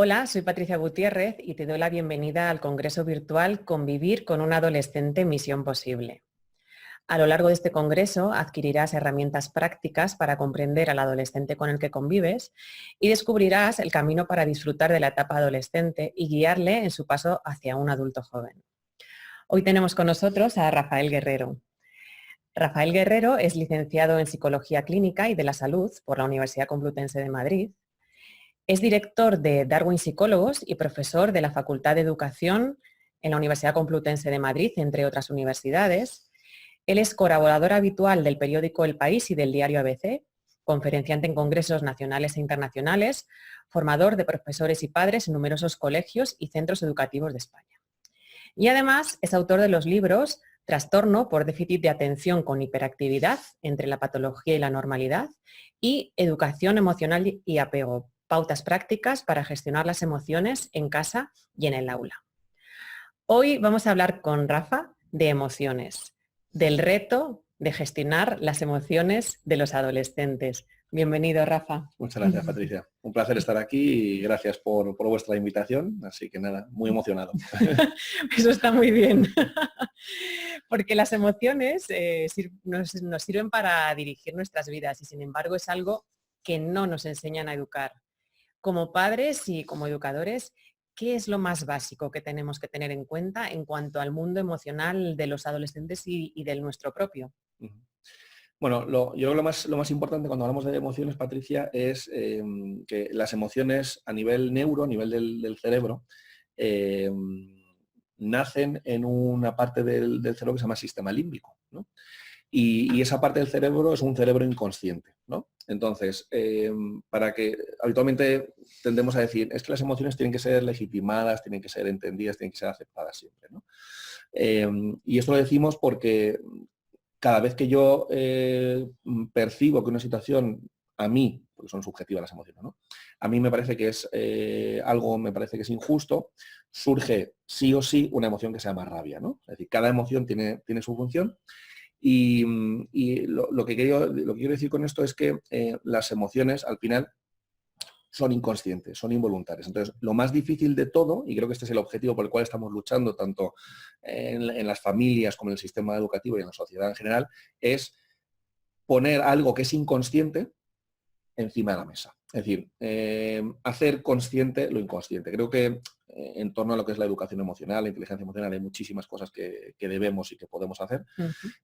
Hola, soy Patricia Gutiérrez y te doy la bienvenida al Congreso Virtual Convivir con un adolescente Misión Posible. A lo largo de este congreso adquirirás herramientas prácticas para comprender al adolescente con el que convives y descubrirás el camino para disfrutar de la etapa adolescente y guiarle en su paso hacia un adulto joven. Hoy tenemos con nosotros a Rafael Guerrero. Rafael Guerrero es licenciado en Psicología Clínica y de la Salud por la Universidad Complutense de Madrid. Es director de Darwin Psicólogos y profesor de la Facultad de Educación en la Universidad Complutense de Madrid, entre otras universidades. Él es colaborador habitual del periódico El País y del diario ABC, conferenciante en congresos nacionales e internacionales, formador de profesores y padres en numerosos colegios y centros educativos de España. Y además es autor de los libros Trastorno por déficit de atención con hiperactividad entre la patología y la normalidad y Educación emocional y apego, pautas prácticas para gestionar las emociones en casa y en el aula. Hoy vamos a hablar con Rafa de emociones, del reto de gestionar las emociones de los adolescentes. Bienvenido, Rafa. Muchas gracias, Patricia. Un placer estar aquí y gracias por vuestra invitación. Así que nada, muy emocionado. Eso está muy bien. Porque las emociones nos sirven para dirigir nuestras vidas y sin embargo es algo que no nos enseñan a educar. Como padres y como educadores, ¿qué es lo más básico que tenemos que tener en cuenta en cuanto al mundo emocional de los adolescentes y del nuestro propio? Bueno, yo creo que lo más importante cuando hablamos de emociones, Patricia, es que las emociones a nivel neuro, a nivel del cerebro, nacen en una parte del cerebro que se llama sistema límbico, ¿no? Y esa parte del cerebro es un cerebro inconsciente, ¿no? Entonces, para que habitualmente tendemos a decir, es que las emociones tienen que ser legitimadas, tienen que ser entendidas, tienen que ser aceptadas siempre, ¿no? Y esto lo decimos porque cada vez que yo percibo que una situación a mí, porque son subjetivas las emociones, ¿no? A mí me parece que es algo, me parece que es injusto, surge sí o sí una emoción que se llama rabia, ¿no? Es decir, cada emoción tiene su función. Y lo que quiero decir con esto es que las emociones al final son inconscientes, son involuntarias. Entonces, lo más difícil de todo, y creo que este es el objetivo por el cual estamos luchando tanto en las familias como en el sistema educativo y en la sociedad en general, es poner algo que es inconsciente encima de la mesa. Es decir, hacer consciente lo inconsciente. Creo que en torno a lo que es la educación emocional, la inteligencia emocional, hay muchísimas cosas que debemos y que podemos hacer,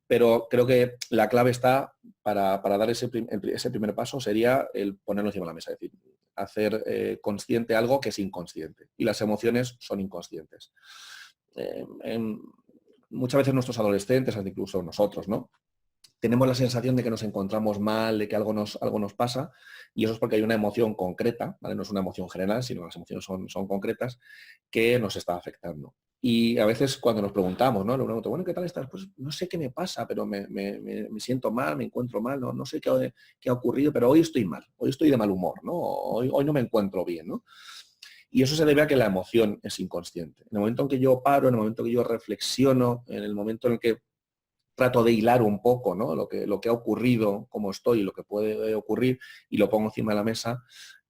pero creo que la clave está para dar ese primer paso sería el ponerlo encima de la mesa, es decir, hacer consciente algo que es inconsciente. Y las emociones son inconscientes. Muchas veces nuestros adolescentes, incluso nosotros, ¿no? Tenemos la sensación de que nos encontramos mal, de que algo nos pasa, y eso es porque hay una emoción concreta, ¿vale? No es una emoción general, sino que las emociones son concretas, que nos está afectando. Y a veces cuando nos preguntamos, ¿no? Le pregunto, bueno, ¿qué tal estás? Pues no sé qué me pasa, pero me siento mal, me encuentro mal, no sé qué ha ocurrido, pero hoy estoy mal, hoy estoy de mal humor, ¿no? Hoy no me encuentro bien, ¿no? Y eso se debe a que la emoción es inconsciente. En el momento en que yo paro, en el momento en que yo reflexiono, en el momento en el que trato de hilar un poco, ¿no? Lo que ha ocurrido, cómo estoy, lo que puede ocurrir, y lo pongo encima de la mesa,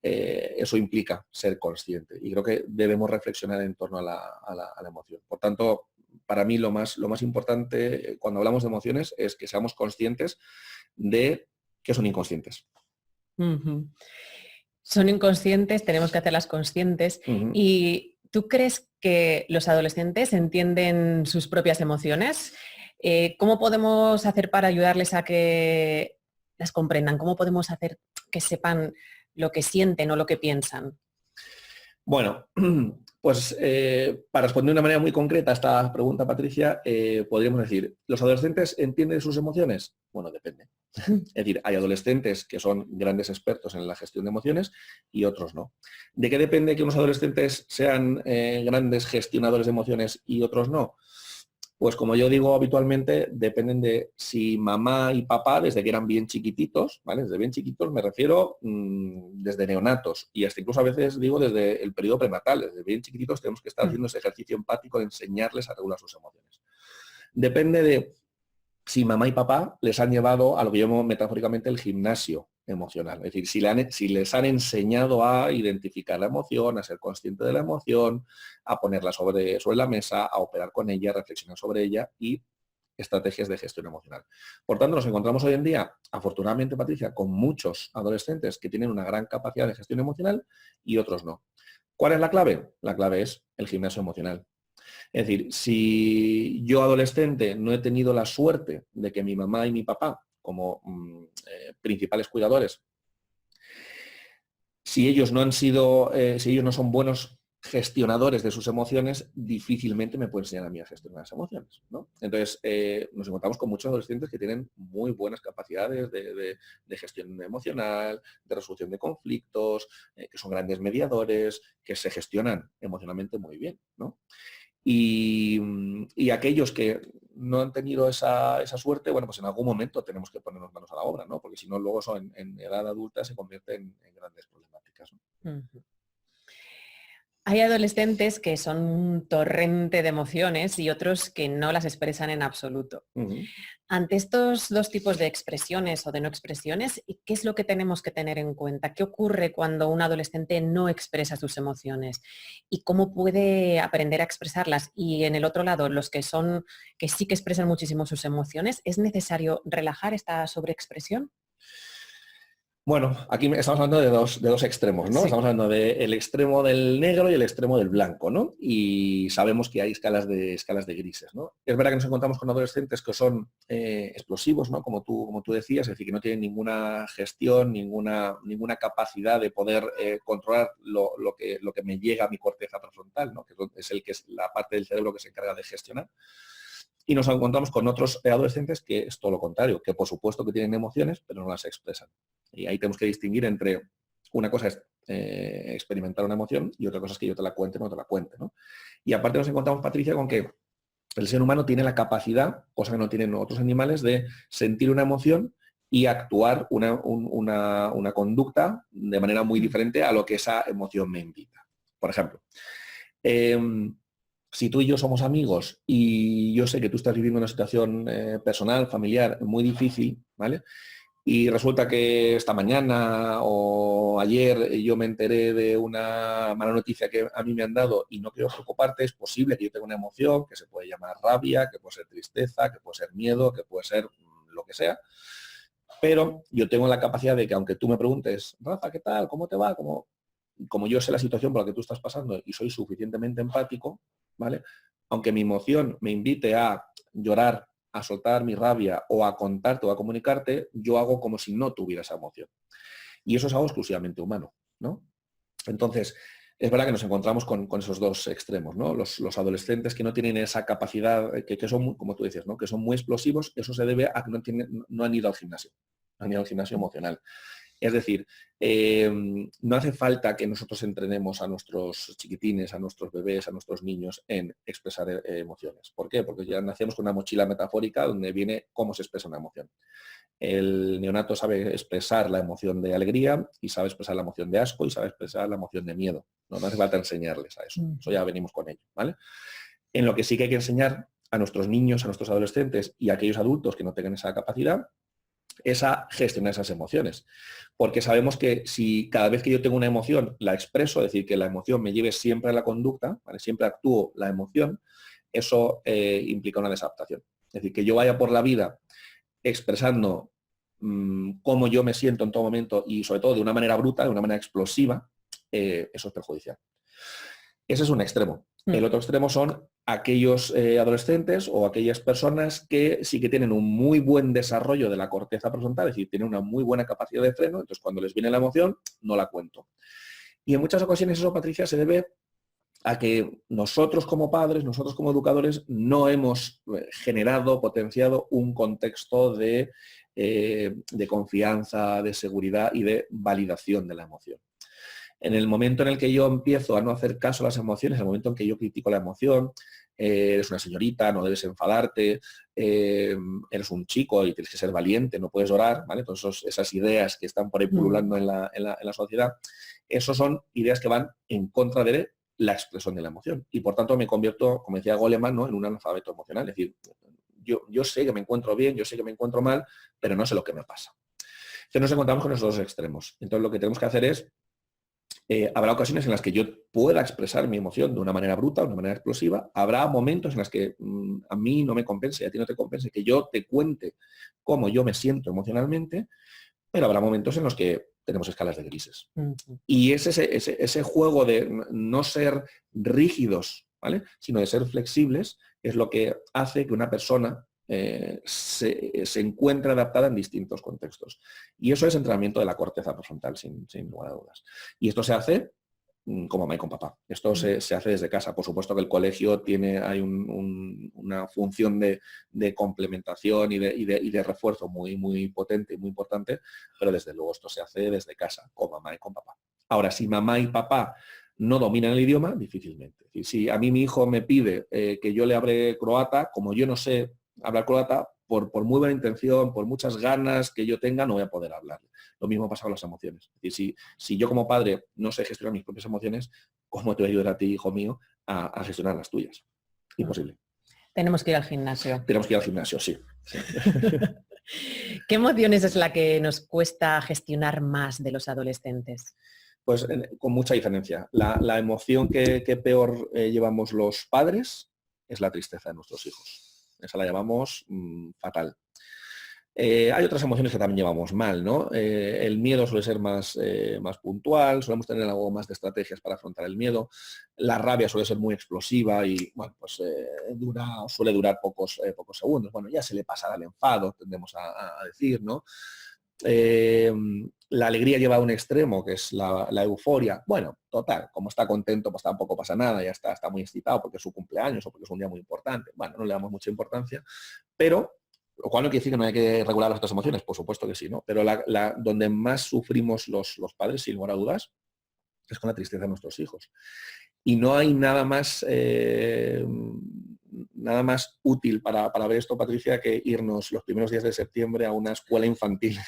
eso implica ser consciente. Y creo que debemos reflexionar en torno a la emoción. Por tanto, para mí lo más importante cuando hablamos de emociones es que seamos conscientes de que son inconscientes. Son inconscientes, tenemos que hacerlas conscientes. ¿Y tú crees que los adolescentes entienden sus propias emociones? ¿Cómo podemos hacer para ayudarles a que las comprendan? ¿Cómo podemos hacer que sepan lo que sienten o lo que piensan? Bueno, pues para responder de una manera muy concreta a esta pregunta, Patricia, podríamos decir, ¿los adolescentes entienden sus emociones? Bueno, depende. Es decir, hay adolescentes que son grandes expertos en la gestión de emociones y otros no. ¿De qué depende que unos adolescentes sean grandes gestionadores de emociones y otros no? Pues como yo digo habitualmente, dependen de si mamá y papá, desde que eran bien chiquititos, ¿vale? Desde bien chiquitos me refiero desde neonatos y hasta incluso a veces digo desde el periodo prenatal, desde bien chiquititos tenemos que estar haciendo ese ejercicio empático de enseñarles a regular sus emociones. Depende de si mamá y papá les han llevado a lo que llamo metafóricamente el gimnasio, emocional. Es decir, si les han enseñado a identificar la emoción, a ser consciente de la emoción, a ponerla sobre la mesa, a operar con ella, a reflexionar sobre ella y estrategias de gestión emocional. Por tanto, nos encontramos hoy en día, afortunadamente, Patricia, con muchos adolescentes que tienen una gran capacidad de gestión emocional y otros no. ¿Cuál es la clave? La clave es el gimnasio emocional. Es decir, si yo adolescente no he tenido la suerte de que mi mamá y mi papá, como principales cuidadores, si ellos no han sido, si ellos no son buenos gestionadores de sus emociones, difícilmente me pueden enseñar a mí a gestionar las emociones, ¿no? Entonces, nos encontramos con muchos adolescentes que tienen muy buenas capacidades de gestión emocional, de resolución de conflictos, que son grandes mediadores, que se gestionan emocionalmente muy bien, ¿no? Y aquellos que no han tenido esa suerte, bueno, pues en algún momento tenemos que ponernos manos a la obra, ¿no? Porque si no, luego eso en edad adulta se convierte en grandes problemáticas, ¿no? Ujú. Hay adolescentes que son un torrente de emociones y otros que no las expresan en absoluto. Ujú. Ante estos dos tipos de expresiones o de no expresiones, ¿qué es lo que tenemos que tener en cuenta? ¿Qué ocurre cuando un adolescente no expresa sus emociones? ¿Y cómo puede aprender a expresarlas? Y en el otro lado, los que sí que expresan muchísimo sus emociones, ¿es necesario relajar esta sobreexpresión? Bueno, aquí estamos hablando de dos extremos, ¿no? Sí. Estamos hablando del extremo del negro y el extremo del blanco, ¿no? Y sabemos que hay escalas de grises, ¿no? Es verdad que nos encontramos con adolescentes que son explosivos, ¿no? Como tú decías, es decir, que no tienen ninguna gestión, ninguna capacidad de poder controlar lo que me llega a mi corteza prefrontal, ¿no? Que es la parte del cerebro que se encarga de gestionar. Y nos encontramos con otros adolescentes que es todo lo contrario, que por supuesto que tienen emociones, pero no las expresan. Y ahí tenemos que distinguir entre una cosa es experimentar una emoción y otra cosa es que yo te la cuente o no te la cuente, ¿no? Y aparte nos encontramos, Patricia, con que el ser humano tiene la capacidad, cosa que no tienen otros animales, de sentir una emoción y actuar una conducta de manera muy diferente a lo que esa emoción me invita. Por ejemplo, si tú y yo somos amigos y yo sé que tú estás viviendo una situación personal, familiar, muy difícil, ¿vale? Y resulta que esta mañana o ayer yo me enteré de una mala noticia que a mí me han dado y no quiero preocuparte, es posible que yo tenga una emoción que se puede llamar rabia, que puede ser tristeza, que puede ser miedo, que puede ser lo que sea. Pero yo tengo la capacidad de que aunque tú me preguntes, Rafa, ¿qué tal? ¿Cómo te va? Como yo sé la situación por la que tú estás pasando y soy suficientemente empático, ¿vale? Aunque mi emoción me invite a llorar, a soltar mi rabia o a contarte o a comunicarte, yo hago como si no tuviera esa emoción. Y eso es algo exclusivamente humano, ¿no? Entonces, es verdad que nos encontramos con esos dos extremos, ¿no? Los adolescentes que no tienen esa capacidad, que son, como tú decías, ¿no? Que son muy explosivos, eso se debe a que no han ido al gimnasio, no han ido al gimnasio emocional. Es decir, no hace falta que nosotros entrenemos a nuestros chiquitines, a nuestros bebés, a nuestros niños en expresar emociones. ¿Por qué? Porque ya nacemos con una mochila metafórica donde viene cómo se expresa una emoción. El neonato sabe expresar la emoción de alegría y sabe expresar la emoción de asco y sabe expresar la emoción de miedo. No hace falta enseñarles a eso. Eso ya venimos con ello, ¿vale? En lo que sí que hay que enseñar a nuestros niños, a nuestros adolescentes y a aquellos adultos que no tengan esa capacidad es a gestionar esas emociones. Porque sabemos que si cada vez que yo tengo una emoción la expreso, es decir, que la emoción me lleve siempre a la conducta, ¿vale? Siempre actúo la emoción, eso implica una desadaptación. Es decir, que yo vaya por la vida expresando cómo yo me siento en todo momento y sobre todo de una manera bruta, de una manera explosiva, eso es perjudicial. Ese es un extremo. El otro extremo son aquellos adolescentes o aquellas personas que sí que tienen un muy buen desarrollo de la corteza prefrontal, es decir, tienen una muy buena capacidad de freno, entonces cuando les viene la emoción, no la cuento. Y en muchas ocasiones eso, Patricia, se debe a que nosotros como padres, nosotros como educadores, no hemos generado, potenciado un contexto de confianza, de seguridad y de validación de la emoción. En el momento en el que yo empiezo a no hacer caso a las emociones, en el momento en que yo critico la emoción, eres una señorita, no debes enfadarte, eres un chico y tienes que ser valiente, no puedes llorar, ¿vale? Entonces esas ideas que están por ahí pululando en la sociedad, esas son ideas que van en contra de la expresión de la emoción. Y por tanto me convierto, como decía Goleman, ¿no? En un analfabeto emocional. Es decir, yo sé que me encuentro bien, yo sé que me encuentro mal, pero no sé lo que me pasa. Entonces nos encontramos con esos dos extremos. Entonces lo que tenemos que hacer es, habrá ocasiones en las que yo pueda expresar mi emoción de una manera bruta, de una manera explosiva. Habrá momentos en los que a mí no me compense, a ti no te compense, que yo te cuente cómo yo me siento emocionalmente, pero habrá momentos en los que tenemos escalas de grises. Y es ese juego de no ser rígidos, ¿vale?, sino de ser flexibles, es lo que hace que una persona se encuentre adaptada en distintos contextos. Y eso es entrenamiento de la corteza prefrontal, sin lugar a dudas. Y esto se hace como mamá y con papá. Esto se hace desde casa. Por supuesto que el colegio hay una función de complementación y de refuerzo muy potente y muy importante, pero desde luego esto se hace desde casa, con mamá y con papá. Ahora, si mamá y papá no dominan el idioma, difícilmente. Si a mí mi hijo me pide que yo le hable croata, como yo no sé hablar croata, por muy buena intención, por muchas ganas que yo tenga, no voy a poder hablarle. Lo mismo pasa con las emociones. Es decir, si yo como padre no sé gestionar mis propias emociones, ¿cómo te voy a ayudar a ti, hijo mío, a gestionar las tuyas? Imposible. Tenemos que ir al gimnasio. Tenemos que ir al gimnasio, sí. ¿Qué emociones es la que nos cuesta gestionar más de los adolescentes? Pues con mucha diferencia. La emoción que peor llevamos los padres es la tristeza de nuestros hijos. Esa la llamamos fatal. Hay otras emociones que también llevamos mal, ¿no? El miedo suele ser más puntual, solemos tener algo más de estrategias para afrontar el miedo. La rabia suele ser muy explosiva y, bueno, pues suele durar pocos segundos. Bueno, ya se le pasará el enfado, tendemos a decir, ¿no? La alegría lleva a un extremo, que es la euforia. Bueno, total, como está contento, pues tampoco pasa nada, ya está muy excitado porque es su cumpleaños o porque es un día muy importante. Bueno, no le damos mucha importancia, pero lo cual no quiere decir que no hay que regular las otras emociones, por supuesto que sí, ¿no? Pero donde más sufrimos los padres, sin lugar a dudas, es con la tristeza de nuestros hijos. Y no hay nada más útil para ver esto, Patricia, que irnos los primeros días de septiembre a una escuela infantil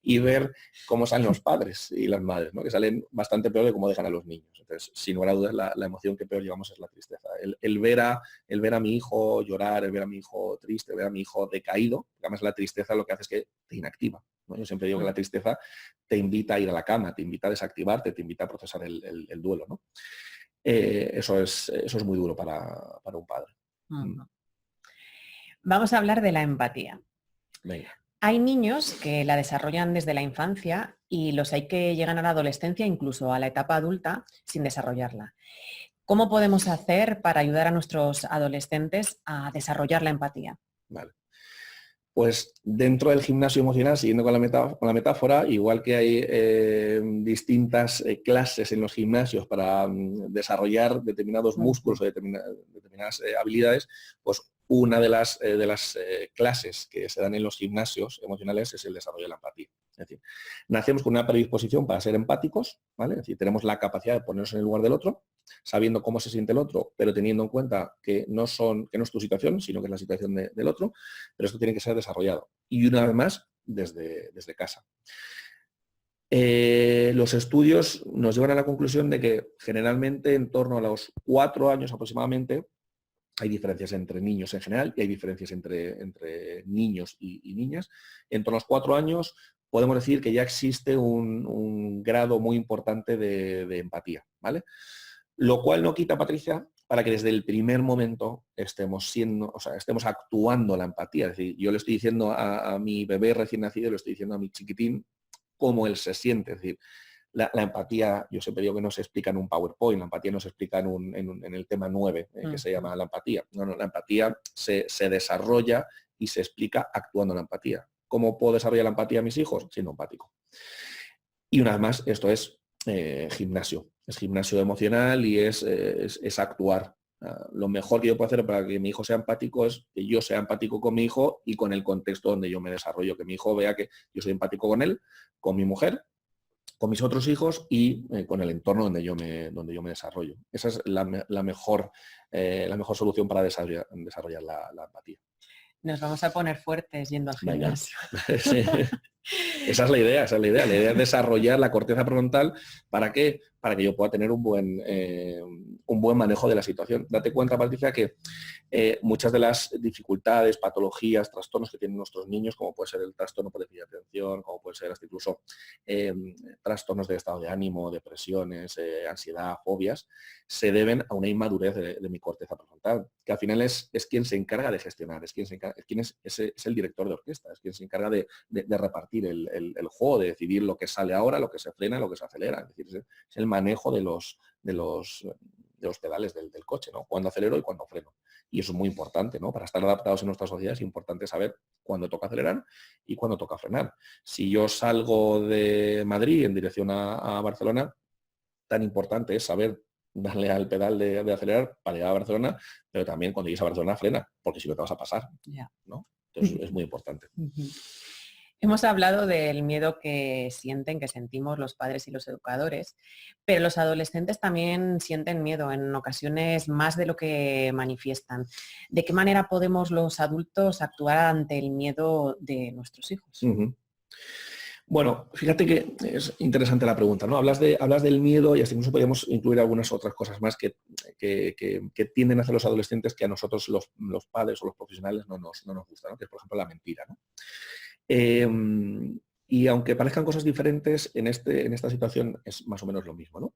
y ver cómo salen los padres y las madres, ¿no?, que salen bastante peor de cómo dejan a los niños. Entonces, sin lugar a dudas, la emoción que peor llevamos es la tristeza. El ver a mi hijo llorar, el ver a mi hijo triste, el ver a mi hijo decaído, además la tristeza lo que hace es que te inactiva, ¿no? Yo siempre digo que la tristeza te invita a ir a la cama, te invita a desactivarte, te invita a procesar el duelo, ¿no? Eso es muy duro para un padre. Vamos a hablar de la empatía. Venga. Hay niños que la desarrollan desde la infancia y los hay que llegan a la adolescencia, incluso a la etapa adulta, sin desarrollarla. ¿Cómo podemos hacer para ayudar a nuestros adolescentes a desarrollar la empatía? Vale. Pues dentro del gimnasio emocional, siguiendo con la metáfora, igual que hay distintas clases en los gimnasios para desarrollar determinados músculos o determinadas habilidades, pues una de las clases que se dan en los gimnasios emocionales es el desarrollo de la empatía. Es decir, nacemos con una predisposición para ser empáticos, ¿vale? Es decir, tenemos la capacidad de ponernos en el lugar del otro, sabiendo cómo se siente el otro, pero teniendo en cuenta que no es tu situación, sino que es la situación del otro, pero esto tiene que ser desarrollado. Y una vez más, desde casa. Los estudios nos llevan a la conclusión de que generalmente en torno a los 4 años aproximadamente hay diferencias entre niños en general y hay diferencias entre niños y niñas. En torno a los 4 años podemos decir que ya existe un grado muy importante de empatía, ¿vale? Lo cual no quita, Patricia, para que desde el primer momento estemos actuando la empatía. Es decir, yo le estoy diciendo a mi bebé recién nacido, le estoy diciendo a mi chiquitín cómo él se siente. Es decir, la empatía, yo siempre digo que no se explica en un PowerPoint, la empatía no se explica en el tema 9, que se llama la empatía. No, la empatía se desarrolla y se explica actuando la empatía. ¿Cómo puedo desarrollar la empatía a mis hijos? Siendo empático. Y una vez más, esto es gimnasio. Es gimnasio emocional y es actuar. Lo mejor que yo puedo hacer para que mi hijo sea empático es que yo sea empático con mi hijo y con el contexto donde yo me desarrollo, que mi hijo vea que yo soy empático con él, con mi mujer, con mis otros hijos y con el entorno donde yo me desarrollo. Esa es la mejor solución para desarrollar la empatía. Nos vamos a poner fuertes yendo al gimnasio. Sí. Esa es la idea. La idea es desarrollar la corteza prefrontal. ¿Para qué? para que yo pueda tener un buen manejo de la situación. Date cuenta, Patricia, que muchas de las dificultades, patologías, trastornos que tienen nuestros niños, como puede ser el trastorno por déficit de atención, como puede ser hasta incluso trastornos de estado de ánimo, depresiones, ansiedad, fobias, se deben a una inmadurez de mi corteza prefrontal, que al final es quien se encarga de gestionar, es el director de orquesta, es quien se encarga de repartir el juego, de decidir lo que sale ahora, lo que se frena, lo que se acelera. Es decir, es el manejo de los pedales del coche, ¿no? Cuándo acelero y cuándo freno. Y eso es muy importante, ¿no? Para estar adaptados en nuestra sociedad es importante saber cuándo toca acelerar y cuándo toca frenar. Si yo salgo de Madrid en dirección a Barcelona, tan importante es saber darle al pedal de acelerar para llegar a Barcelona, pero también cuando llegues a Barcelona frena, porque si no te vas a pasar, ¿no? Entonces es muy importante. Hemos hablado del miedo que sienten, que sentimos los padres y los educadores, pero los adolescentes también sienten miedo, en ocasiones más de lo que manifiestan. ¿De qué manera podemos los adultos actuar ante el miedo de nuestros hijos? Bueno, fíjate que es interesante la pregunta, ¿no? Hablas del miedo y hasta incluso podríamos incluir algunas otras cosas más que tienden a hacer los adolescentes que a nosotros los padres o los profesionales no nos gusta, ¿no? Que es, por ejemplo, la mentira, ¿no? Y aunque parezcan cosas diferentes, en esta situación es más o menos lo mismo, ¿no?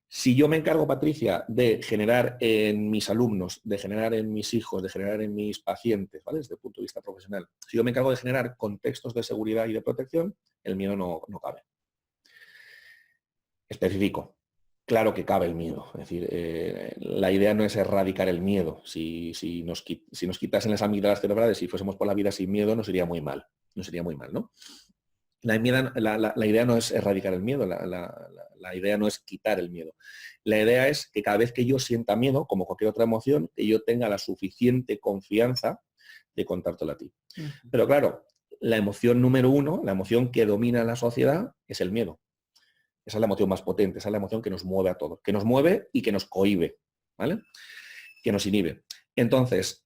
Si yo me encargo, Patricia, de generar en mis alumnos, de generar en mis hijos, de generar en mis pacientes, ¿vale? Desde el punto de vista profesional, si yo me encargo de generar contextos de seguridad y de protección, el miedo no cabe. Específico. Claro que cabe el miedo. Es decir, la idea no es erradicar el miedo. Si nos quitasen las amígdalas cerebrales y fuésemos por la vida sin miedo, nos iría muy mal. ¿No? La idea no es erradicar el miedo, la idea no es quitar el miedo. La idea es que cada vez que yo sienta miedo, como cualquier otra emoción, que yo tenga la suficiente confianza de contártelo a ti. Pero claro, la emoción número uno, la emoción que domina la sociedad, es el miedo. Esa es la emoción más potente, esa es la emoción que nos mueve a todos, que nos mueve y que nos cohíbe, ¿vale? Que nos inhibe. Entonces,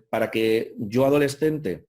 para que yo adolescente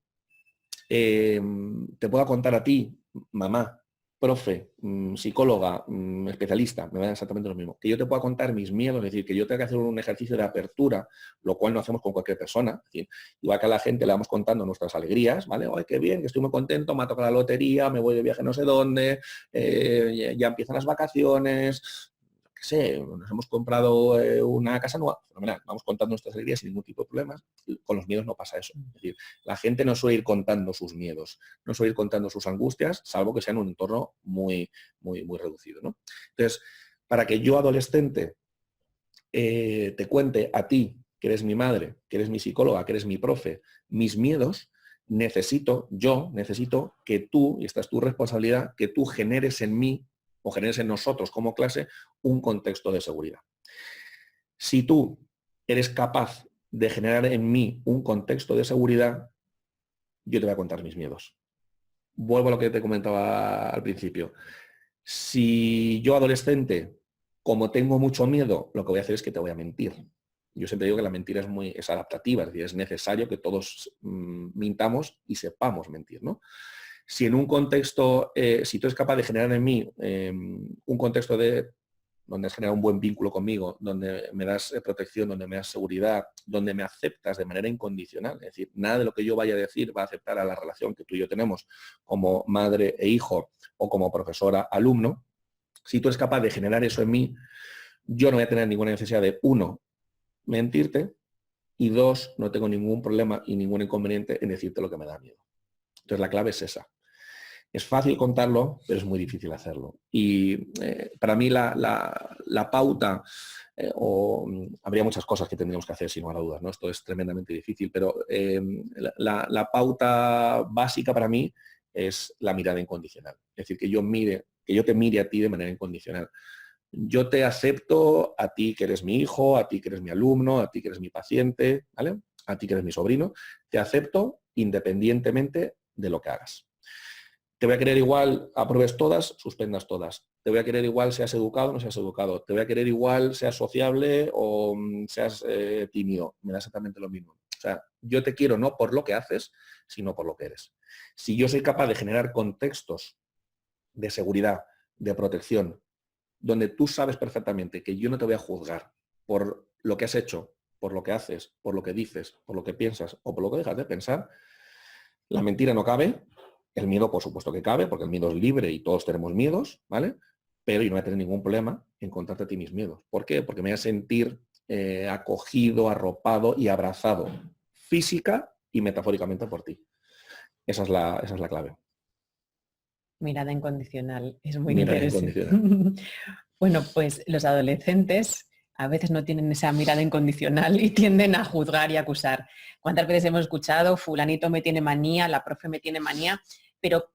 te pueda contar a ti, mamá, profe, psicóloga, especialista, me da exactamente lo mismo, que yo te pueda contar mis miedos, es decir, que yo tenga que hacer un ejercicio de apertura, lo cual no hacemos con cualquier persona. Es decir, igual que a la gente le vamos contando nuestras alegrías, ¿vale? ¡Ay, qué bien, que estoy muy contento, me ha tocado la lotería, me voy de viaje no sé dónde, ya empiezan las vacaciones, qué sé, nos hemos comprado una casa nueva, fenomenal, vamos contando nuestras alegrías sin ningún tipo de problemas. Con los miedos no pasa eso. Es decir, la gente no suele ir contando sus miedos, no suele ir contando sus angustias, salvo que sea en un entorno muy, muy, muy reducido, ¿no? Entonces, para que yo, adolescente, te cuente a ti, que eres mi madre, que eres mi psicóloga, que eres mi profe, mis miedos, necesito que tú, y esta es tu responsabilidad, que tú generes en mí o generes en nosotros como clase un contexto de seguridad. Si tú eres capaz de generar en mí un contexto de seguridad, yo te voy a contar mis miedos. Vuelvo a lo que te comentaba al principio. Si yo, adolescente, como tengo mucho miedo, lo que voy a hacer es que te voy a mentir. Yo siempre digo que la mentira es adaptativa, es decir, es necesario que todos mintamos y sepamos mentir, ¿no? Si en un contexto, si tú eres capaz de generar en mí un contexto donde has generado un buen vínculo conmigo, donde me das protección, donde me das seguridad, donde me aceptas de manera incondicional, es decir, nada de lo que yo vaya a decir va a afectar a la relación que tú y yo tenemos como madre e hijo o como profesora-alumno, si tú eres capaz de generar eso en mí, yo no voy a tener ninguna necesidad de, uno, mentirte, y dos, no tengo ningún problema y ningún inconveniente en decirte lo que me da miedo. Entonces la clave es esa. Es fácil contarlo, pero es muy difícil hacerlo. Y para mí la pauta, habría muchas cosas que tendríamos que hacer sin lugar a dudas, ¿no? Esto es tremendamente difícil, pero la pauta básica para mí es la mirada incondicional. Es decir, que yo te mire a ti de manera incondicional. Yo te acepto a ti que eres mi hijo, a ti que eres mi alumno, a ti que eres mi paciente, ¿vale? A ti que eres mi sobrino. Te acepto independientemente de lo que hagas. Te voy a querer igual, apruebes todas, suspendas todas. Te voy a querer igual, seas educado o no seas educado. Te voy a querer igual, seas sociable o seas tímido. Me da exactamente lo mismo. O sea, yo te quiero no por lo que haces, sino por lo que eres. Si yo soy capaz de generar contextos de seguridad, de protección, donde tú sabes perfectamente que yo no te voy a juzgar por lo que has hecho, por lo que haces, por lo que dices, por lo que piensas o por lo que dejas de pensar, la mentira no cabe, el miedo por supuesto que cabe, porque el miedo es libre y todos tenemos miedos, ¿vale? Pero yo no voy a tener ningún problema en contarte a ti mis miedos. ¿Por qué? Porque me voy a sentir acogido, arropado y abrazado física y metafóricamente por ti. Esa es la clave. Mirada incondicional, es muy Mirada interesante. incondicional. Bueno, pues los adolescentes a veces no tienen esa mirada incondicional y tienden a juzgar y acusar. ¿Cuántas veces hemos escuchado, fulanito me tiene manía, la profe me tiene manía? Pero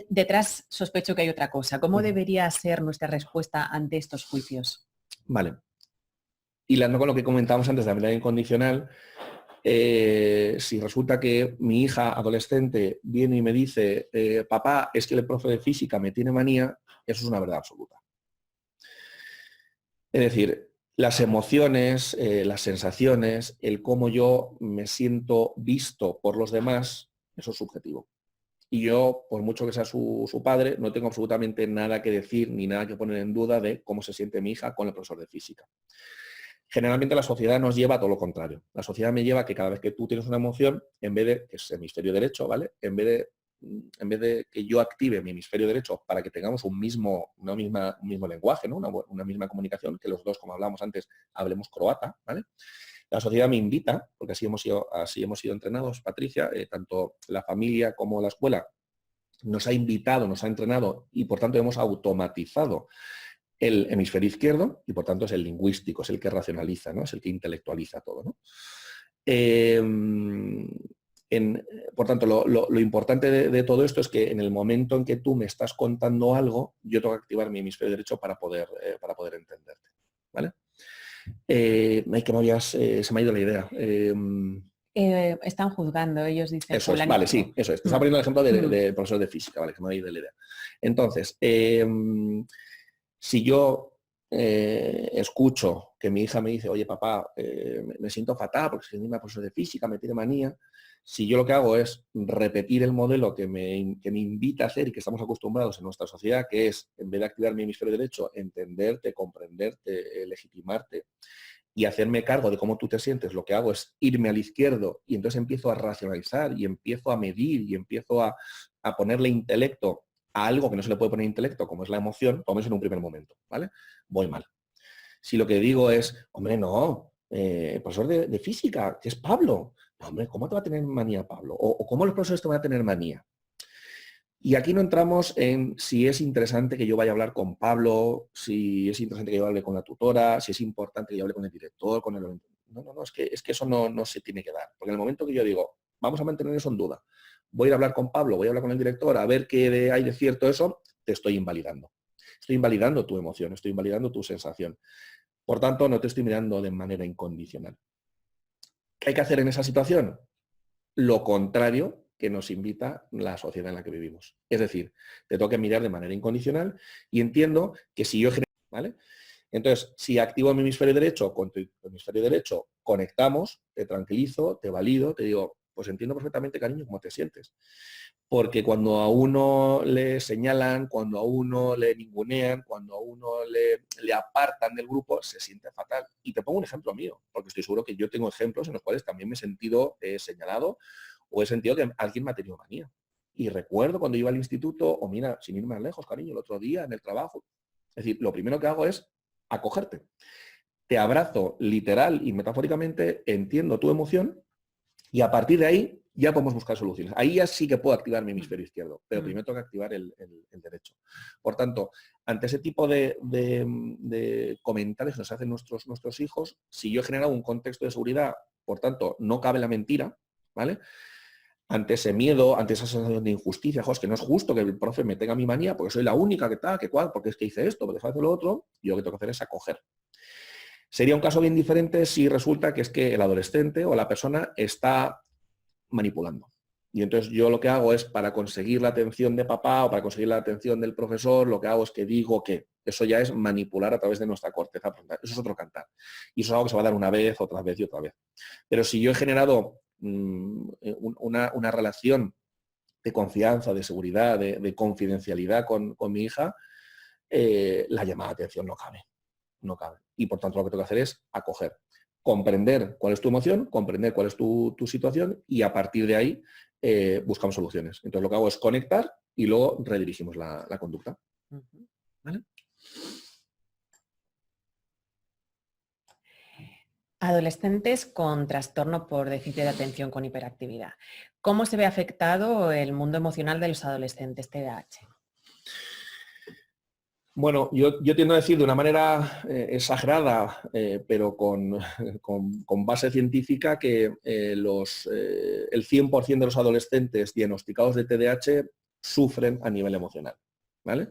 detrás sospecho que hay otra cosa. ¿Cómo debería ser nuestra respuesta ante estos juicios? Vale. Hilando con lo que comentábamos antes de la mirada incondicional, si resulta que mi hija adolescente viene y me dice, papá, es que el profe de física me tiene manía, eso es una verdad absoluta. Es decir, las emociones, las sensaciones, el cómo yo me siento visto por los demás, eso es subjetivo. Y yo, por mucho que sea su padre, no tengo absolutamente nada que decir ni nada que poner en duda de cómo se siente mi hija con el profesor de física. Generalmente la sociedad nos lleva a todo lo contrario. La sociedad me lleva a que cada vez que tú tienes una emoción, en vez de, que es hemisferio derecho, ¿vale? En vez de que yo active mi hemisferio derecho para que tengamos un mismo lenguaje, ¿no? Una misma comunicación, que los dos, como hablábamos antes, hablemos croata, ¿vale? La sociedad me invita, porque así hemos sido entrenados, Patricia, tanto la familia como la escuela nos ha invitado, nos ha entrenado y por tanto hemos automatizado el hemisferio izquierdo y por tanto es el lingüístico, es el que racionaliza, ¿no? Es el que intelectualiza todo, ¿no? Por tanto, lo importante de todo esto es que en el momento en que tú me estás contando algo, yo tengo que activar mi hemisferio derecho para poder entenderte, ¿vale? Que se me ha ido la idea. Están juzgando, ellos dicen Eso es, vale, sí, eso es. Te estaba poniendo el ejemplo del profesor de física, vale, que me ha ido la idea. Entonces, si yo escucho que mi hija me dice, oye papá, me siento fatal porque soy una profesora de física, me tiene manía, si yo lo que hago es repetir el modelo que me invita a hacer y que estamos acostumbrados en nuestra sociedad, que es, en vez de activar mi hemisferio derecho, entenderte, comprenderte, legitimarte y hacerme cargo de cómo tú te sientes, lo que hago es irme al izquierdo y entonces empiezo a racionalizar y empiezo a medir y empiezo a ponerle intelecto a algo que no se le puede poner intelecto, como es la emoción, tomes en un primer momento, ¿vale? Voy mal. Si lo que digo es, hombre, no, el profesor de física, que es Pablo, no, hombre, ¿cómo te va a tener manía Pablo? O ¿cómo los profesores te van a tener manía? Y aquí no entramos en si es interesante que yo vaya a hablar con Pablo, si es interesante que yo hable con la tutora, si es importante que yo hable con el director, con el... No, es que eso no se tiene que dar. Porque en el momento que yo digo, vamos a mantener eso en duda, voy a ir a hablar con Pablo, voy a hablar con el director, a ver qué hay de cierto eso, te estoy invalidando. Estoy invalidando tu emoción, estoy invalidando tu sensación. Por tanto, no te estoy mirando de manera incondicional. ¿Qué hay que hacer en esa situación? Lo contrario que nos invita la sociedad en la que vivimos. Es decir, te tengo que mirar de manera incondicional y entiendo que si yo... ¿Vale? Entonces, si activo mi hemisferio derecho con tu hemisferio derecho, conectamos, te tranquilizo, te valido, te digo, pues entiendo perfectamente, cariño, cómo te sientes. Porque cuando a uno le señalan, cuando a uno le ningunean, cuando a uno le apartan del grupo, se siente fatal. Y te pongo un ejemplo mío, porque estoy seguro que yo tengo ejemplos en los cuales también me he sentido señalado o he sentido que alguien me ha tenido manía. Y recuerdo cuando iba al instituto, o mira, sin ir más lejos, cariño, el otro día en el trabajo. Es decir, lo primero que hago es acogerte. Te abrazo literal y metafóricamente, entiendo tu emoción y a partir de ahí ya podemos buscar soluciones. Ahí ya sí que puedo activar mi hemisferio izquierdo, pero primero tengo que activar el derecho. Por tanto, ante ese tipo de comentarios que nos hacen nuestros hijos, si yo he generado un contexto de seguridad, por tanto, no cabe la mentira, ¿vale? Ante ese miedo, ante esa sensación de injusticia, es que no es justo que el profe me tenga mi manía porque soy la única que tal, que cual, porque es que hice esto, porque hace lo otro, yo lo que tengo que hacer es acoger. Sería un caso bien diferente si resulta que es que el adolescente o la persona está manipulando. Y entonces yo lo que hago es, para conseguir la atención de papá o para conseguir la atención del profesor, lo que hago es que digo que eso ya es manipular a través de nuestra corteza frontal. Eso es otro cantar. Y eso es algo que se va a dar una vez, otra vez y otra vez. Pero si yo he generado una relación de confianza, de seguridad, de confidencialidad con mi hija, la llamada de atención no cabe. No cabe. Y por tanto lo que tengo que hacer es acoger, comprender cuál es tu emoción, comprender cuál es tu situación y a partir de ahí buscamos soluciones. Entonces lo que hago es conectar y luego redirigimos la conducta. ¿Vale? Adolescentes con trastorno por déficit de atención con hiperactividad. ¿Cómo se ve afectado el mundo emocional de los adolescentes TDAH? Bueno, yo tiendo a decir de una manera exagerada, pero con base científica, que el 100% de los adolescentes diagnosticados de TDAH sufren a nivel emocional. ¿Vale?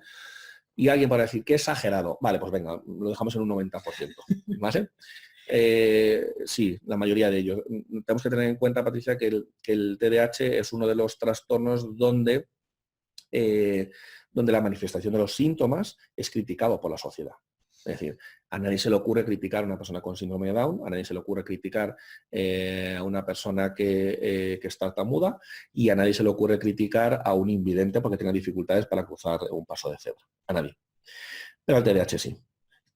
Y alguien para decir, qué exagerado. Vale, pues venga, lo dejamos en un 90%. ¿Vale? Sí, la mayoría de ellos. Tenemos que tener en cuenta, Patricia, que el TDAH es uno de los trastornos donde la manifestación de los síntomas es criticado por la sociedad. Es decir, a nadie se le ocurre criticar a una persona con síndrome de Down, a nadie se le ocurre criticar a una persona que está tartamuda y a nadie se le ocurre criticar a un invidente porque tenga dificultades para cruzar un paso de cebra. A nadie. Pero al TDAH sí.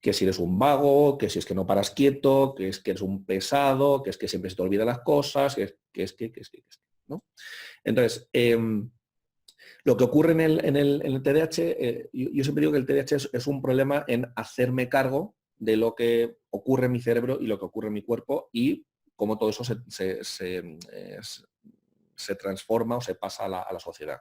Que si eres un vago, que si es que no paras quieto, que es que eres un pesado, que es que siempre se te olvidan las cosas, que es que, ¿no? Entonces, lo que ocurre en el TDAH, yo siempre digo que el TDAH es un problema en hacerme cargo de lo que ocurre en mi cerebro y lo que ocurre en mi cuerpo y cómo todo eso se transforma o se pasa a la sociedad.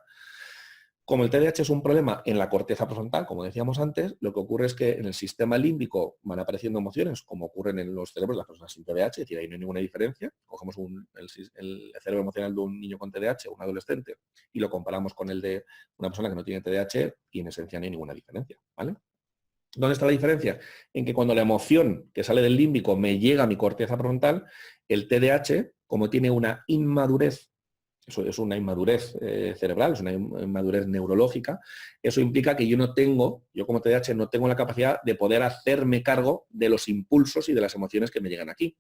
Como el TDAH es un problema en la corteza prefrontal, como decíamos antes, lo que ocurre es que en el sistema límbico van apareciendo emociones, como ocurren en los cerebros de las personas sin TDAH, es decir, ahí no hay ninguna diferencia. Cogemos el cerebro emocional de un niño con TDAH, un adolescente, y lo comparamos con el de una persona que no tiene TDAH, y en esencia no hay ninguna diferencia. ¿Vale? ¿Dónde está la diferencia? En que cuando la emoción que sale del límbico me llega a mi corteza frontal, el TDAH, como tiene una inmadurez, eso es una inmadurez cerebral, es una inmadurez neurológica, eso implica que yo como TDAH no tengo la capacidad de poder hacerme cargo de los impulsos y de las emociones que me llegan aquí.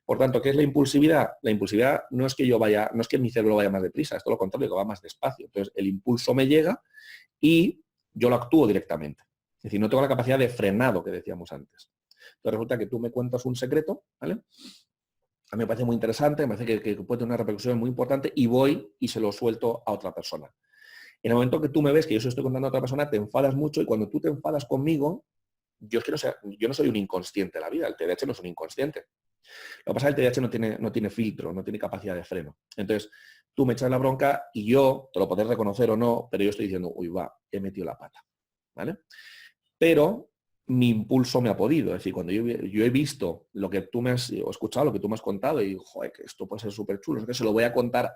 Por tanto, ¿qué es la impulsividad? La impulsividad no es que mi cerebro vaya más deprisa, es todo lo contrario, que va más despacio. Entonces, el impulso me llega y yo lo actúo directamente. Es decir, no tengo la capacidad de frenado que decíamos antes. Entonces resulta que tú me cuentas un secreto, ¿vale? A mí me parece muy interesante, me parece que puede tener una repercusión muy importante y voy y se lo suelto a otra persona. En el momento que tú me ves que yo se lo estoy contando a otra persona, te enfadas mucho y cuando tú te enfadas conmigo, yo no soy un inconsciente de la vida, el TDAH no es un inconsciente. Lo que pasa es que el TDAH no tiene filtro, no tiene capacidad de freno. Entonces, tú me echas la bronca y yo, te lo podés reconocer o no, pero yo estoy diciendo, uy, va, he metido la pata. ¿Vale? Pero mi impulso me ha podido. Es decir, cuando yo he visto lo que tú me has escuchado, lo que tú me has contado, y digo, joder, que esto puede ser súper chulo, es que se lo voy a contar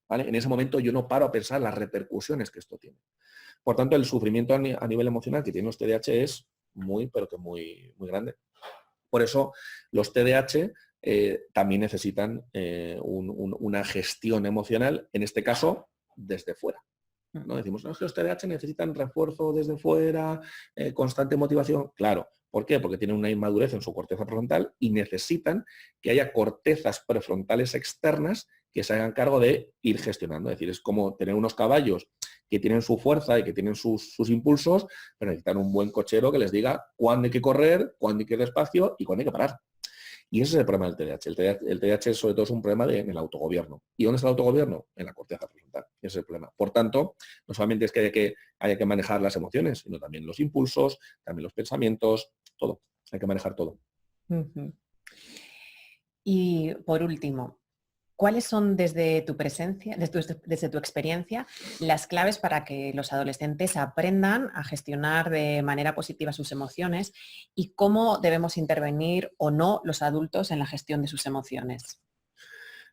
¿vale? En ese momento yo no paro a pensar las repercusiones que esto tiene. Por tanto, el sufrimiento a nivel emocional que tienen los TDAH es muy, pero que muy, muy grande. Por eso los TDAH también necesitan una gestión emocional, en este caso, desde fuera. ¿No? Decimos, no, es que los TDAH necesitan refuerzo desde fuera, constante motivación. Claro, ¿por qué? Porque tienen una inmadurez en su corteza prefrontal y necesitan que haya cortezas prefrontales externas que se hagan cargo de ir gestionando. Es decir, es como tener unos caballos que tienen su fuerza y que tienen sus impulsos, pero necesitan un buen cochero que les diga cuándo hay que correr, cuándo hay que ir despacio y cuándo hay que parar. Y ese es el problema del TDAH. El TDAH sobre todo es un problema en el autogobierno. ¿Y dónde está el autogobierno? En la corteza prefrontal. Ese es el problema. Por tanto, no solamente es que haya que manejar las emociones, sino también los impulsos, también los pensamientos, todo. Hay que manejar todo. Y por último, ¿cuáles son desde tu experiencia, las claves para que los adolescentes aprendan a gestionar de manera positiva sus emociones y cómo debemos intervenir o no los adultos en la gestión de sus emociones?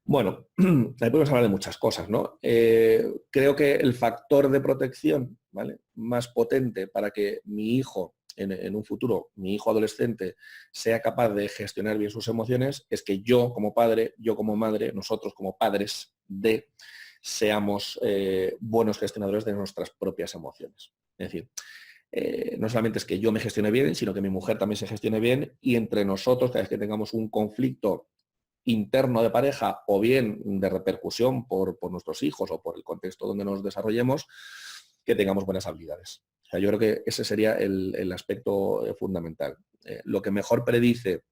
Bueno, ahí podemos hablar de muchas cosas, ¿no? Creo que el factor de protección, ¿vale?, más potente para que mi hijo, en un futuro, mi hijo adolescente, sea capaz de gestionar bien sus emociones, es que yo como padre, yo como madre, nosotros como padres seamos buenos gestionadores de nuestras propias emociones. Es decir, no solamente es que yo me gestione bien, sino que mi mujer también se gestione bien y entre nosotros, cada vez que tengamos un conflicto interno de pareja o bien de repercusión por nuestros hijos o por el contexto donde nos desarrollemos, que tengamos buenas habilidades. sea, yo creo que ese sería el aspecto fundamental. Lo que mejor predice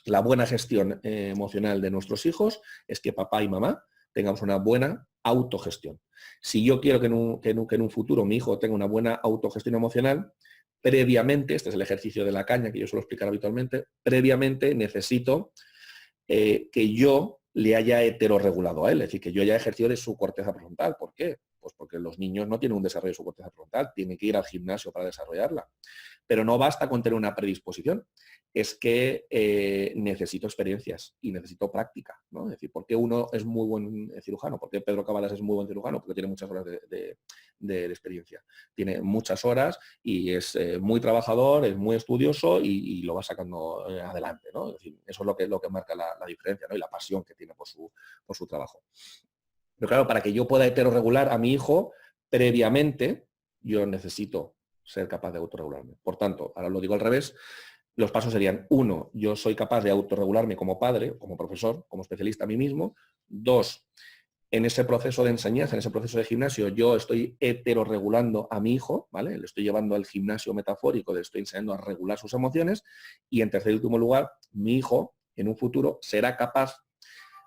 la buena gestión emocional de nuestros hijos es que papá y mamá tengamos una buena autogestión. Si yo quiero que en un futuro mi hijo tenga una buena autogestión emocional, previamente, este es el ejercicio de la caña que yo suelo explicar habitualmente, previamente necesito que yo le haya heterorregulado a él, es decir, que yo haya ejercido de su corteza prefrontal. ¿Por qué? Pues porque los niños no tienen un desarrollo de su corteza frontal, tienen que ir al gimnasio para desarrollarla. Pero no basta con tener una predisposición, es que necesito experiencias y necesito práctica, ¿no? Es decir, ¿por qué uno es muy buen cirujano? ¿Por qué Pedro Cabalas es muy buen cirujano? Porque tiene muchas horas de experiencia. Tiene muchas horas y es muy trabajador, es muy estudioso y lo va sacando adelante, ¿no? Es decir, eso es lo que marca la diferencia, ¿no? Y la pasión que tiene por su trabajo. Pero claro, para que yo pueda heterorregular a mi hijo, previamente yo necesito ser capaz de autorregularme. Por tanto, ahora lo digo al revés, los pasos serían: 1, yo soy capaz de autorregularme como padre, como profesor, como especialista a mí mismo. 2, en ese proceso de enseñanza, en ese proceso de gimnasio, yo estoy heterorregulando a mi hijo, ¿vale? Le estoy llevando al gimnasio metafórico, le estoy enseñando a regular sus emociones. Y en tercer y último lugar, mi hijo en un futuro será capaz,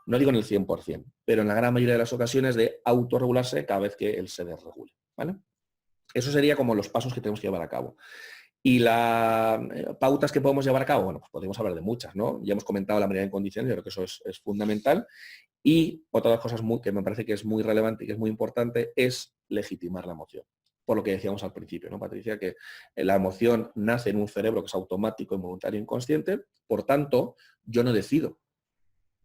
no digo en el 100%, pero en la gran mayoría de las ocasiones, de autorregularse cada vez que él se desregule, ¿vale? Eso sería como los pasos que tenemos que llevar a cabo. Y las pautas que podemos llevar a cabo, bueno, pues podemos hablar de muchas, ¿no? Ya hemos comentado la mirada en condiciones, yo creo que eso es fundamental. Y otra de las cosas que me parece que es muy relevante y que es muy importante es legitimar la emoción. Por lo que decíamos al principio, ¿no, Patricia? Que la emoción nace en un cerebro que es automático, involuntario e inconsciente. Por tanto, yo no decido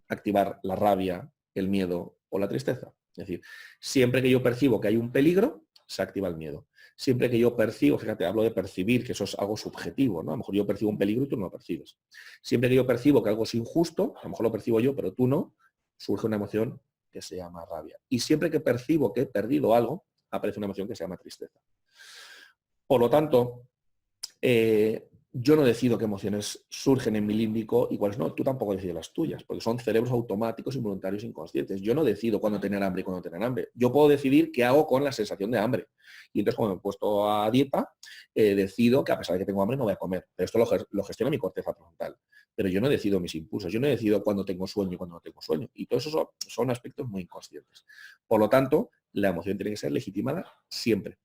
activar la rabia, el miedo o la tristeza. Es decir, siempre que yo percibo que hay un peligro, se activa el miedo. Siempre que yo percibo, fíjate, hablo de percibir, que eso es algo subjetivo, ¿no? A lo mejor yo percibo un peligro y tú no lo percibes. Siempre que yo percibo que algo es injusto, a lo mejor lo percibo yo, pero tú no, surge una emoción que se llama rabia. Y siempre que percibo que he perdido algo, aparece una emoción que se llama tristeza. Por lo tanto, yo no decido qué emociones surgen en mi límbico y cuáles no. Tú tampoco decides las tuyas, porque son cerebros automáticos, involuntarios, inconscientes. Yo no decido cuándo tener hambre y cuándo tener hambre. Yo puedo decidir qué hago con la sensación de hambre. Y entonces, cuando me he puesto a dieta, decido que a pesar de que tengo hambre no voy a comer. Pero esto lo gestiona mi corteza frontal. Pero yo no decido mis impulsos. Yo no decido cuándo tengo sueño y cuándo no tengo sueño. Y todo eso son aspectos muy inconscientes. Por lo tanto, la emoción tiene que ser legitimada siempre.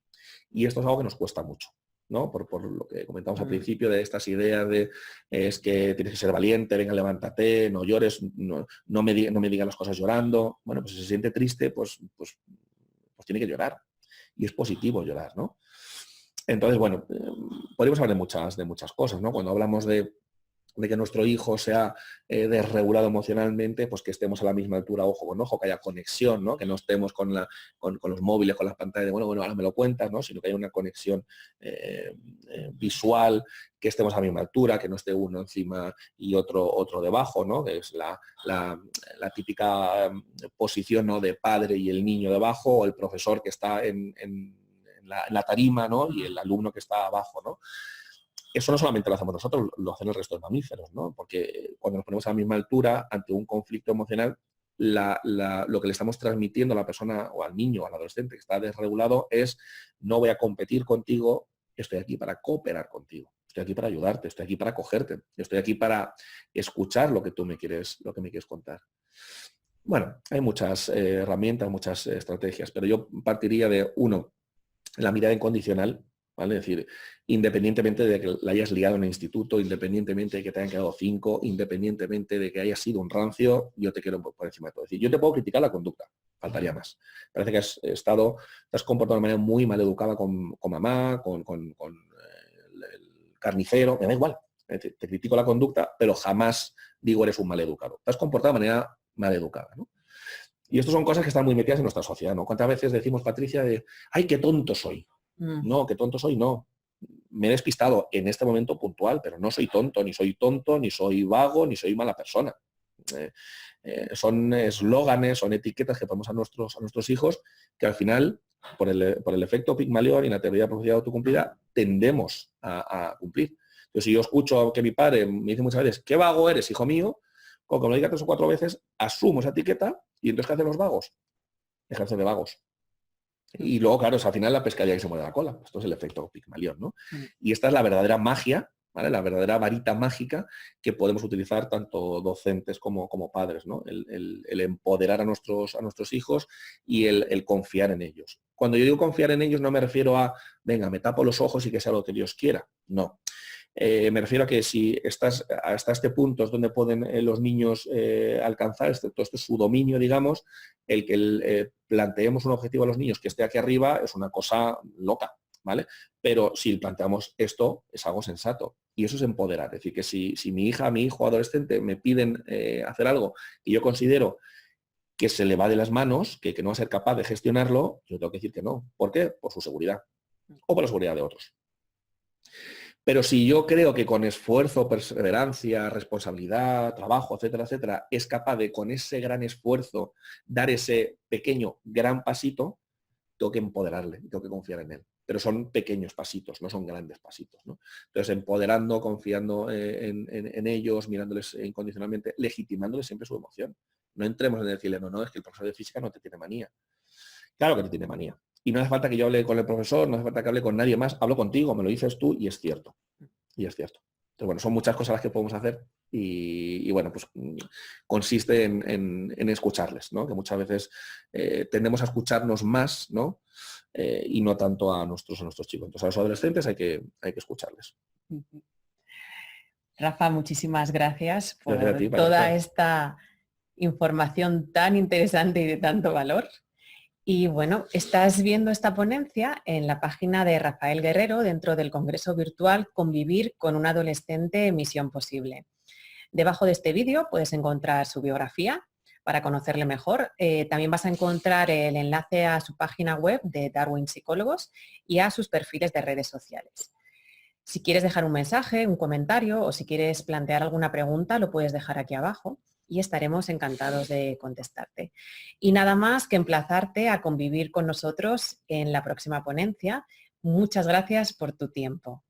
Y esto es algo que nos cuesta mucho, ¿no? Por lo que comentamos al principio de estas ideas de es que tienes que ser valiente, venga, levántate, no llores, no me digas las cosas llorando. Bueno, pues si se siente triste, pues tiene que llorar. Y es positivo llorar, ¿no? Entonces, bueno, podríamos hablar de muchas cosas, ¿no? Cuando hablamos de que nuestro hijo sea desregulado emocionalmente, pues que estemos a la misma altura ojo con ojo, que haya conexión, ¿no? Que no estemos con los móviles, con las pantallas de bueno, ahora me lo cuentas, ¿no? Sino que haya una conexión visual, que estemos a la misma altura, que no esté uno encima y otro debajo, ¿no? Que es la típica posición, ¿no? De padre y el niño debajo, o el profesor que está en la tarima, ¿no? Y el alumno que está abajo, ¿no? Eso no solamente lo hacemos nosotros, lo hacen el resto de mamíferos, ¿no? Porque cuando nos ponemos a la misma altura ante un conflicto emocional, lo que le estamos transmitiendo a la persona o al niño o al adolescente que está desregulado es: no voy a competir contigo, estoy aquí para cooperar contigo, estoy aquí para ayudarte, estoy aquí para acogerte, estoy aquí para escuchar lo que me quieres contar. Bueno, hay muchas herramientas, muchas estrategias, pero yo partiría de, uno, la mirada incondicional, ¿vale? Es decir, independientemente de que la hayas liado en el instituto, independientemente de que te hayan quedado 5, independientemente de que hayas sido un rancio, yo te quiero por encima de todo. Es decir, yo te puedo criticar la conducta, faltaría más. Parece que te has comportado de una manera muy mal educada con mamá, con el carnicero, me da igual. Te critico la conducta, pero jamás digo eres un mal educado. Te has comportado de manera mal educada, ¿no? Y esto son cosas que están muy metidas en nuestra sociedad, ¿no? ¿Cuántas veces decimos, Patricia, ¡ay, qué tonto soy! No, qué tonto soy, no. Me he despistado en este momento puntual, pero no soy tonto, ni soy vago, ni soy mala persona. Son eslóganes, son etiquetas que ponemos a nuestros hijos que al final, por el efecto Pigmalión y la teoría de profecía autocumplida, tendemos a cumplir. Entonces, si yo escucho que mi padre me dice muchas veces, qué vago eres, hijo mío, con que me lo diga 3 o 4 veces, asumo esa etiqueta y entonces, ¿qué hacen los vagos? Ejercen de vagos. Y luego, claro, es al final la pescadilla que se muerde la cola. Esto es el efecto Pigmalión, ¿no? Mm. Y esta es la verdadera magia, ¿vale? La verdadera varita mágica que podemos utilizar tanto docentes como padres, ¿no? El empoderar a nuestros hijos y el confiar en ellos. Cuando yo digo confiar en ellos no me refiero a, venga, me tapo los ojos y que sea lo que Dios quiera. No. Me refiero a que si estás hasta este punto es donde pueden los niños alcanzar, todo esto es su dominio, digamos, el que planteemos un objetivo a los niños que esté aquí arriba es una cosa loca, ¿vale? Pero si planteamos esto, es algo sensato. Y eso es empoderar. Es decir, que si mi hija, mi hijo adolescente me piden hacer algo y yo considero que se le va de las manos, que no va a ser capaz de gestionarlo, yo tengo que decir que no. ¿Por qué? Por su seguridad o por la seguridad de otros. Pero si yo creo que con esfuerzo, perseverancia, responsabilidad, trabajo, etcétera, etcétera, es capaz de con ese gran esfuerzo dar ese pequeño, gran pasito, tengo que empoderarle, tengo que confiar en él. Pero son pequeños pasitos, no son grandes pasitos, ¿no? Entonces, empoderando, confiando en ellos, mirándoles incondicionalmente, legitimándoles siempre su emoción. No entremos en decirle, no, es que el profesor de física no te tiene manía. Claro que te tiene manía. Y no hace falta que yo hable con el profesor, no hace falta que hable con nadie más, hablo contigo, me lo dices tú y es cierto. Y es cierto. Entonces, bueno, son muchas cosas las que podemos hacer y bueno, pues consiste en escucharles, ¿no? Que muchas veces tendemos a escucharnos más, ¿no? Y no tanto a nuestros chicos. Entonces, a los adolescentes hay que escucharles. Rafa, muchísimas gracias por Gracias a ti, toda Vanessa. esta información tan interesante y de tanto valor. Y bueno, estás viendo esta ponencia en la página de Rafael Guerrero dentro del Congreso Virtual Convivir con un adolescente Misión Posible. Debajo de este vídeo puedes encontrar su biografía para conocerle mejor. También vas a encontrar el enlace a su página web de Darwin Psicólogos y a sus perfiles de redes sociales. Si quieres dejar un mensaje, un comentario o si quieres plantear alguna pregunta, lo puedes dejar aquí abajo y estaremos encantados de contestarte. Y nada más que emplazarte a convivir con nosotros en la próxima ponencia. Muchas gracias por tu tiempo.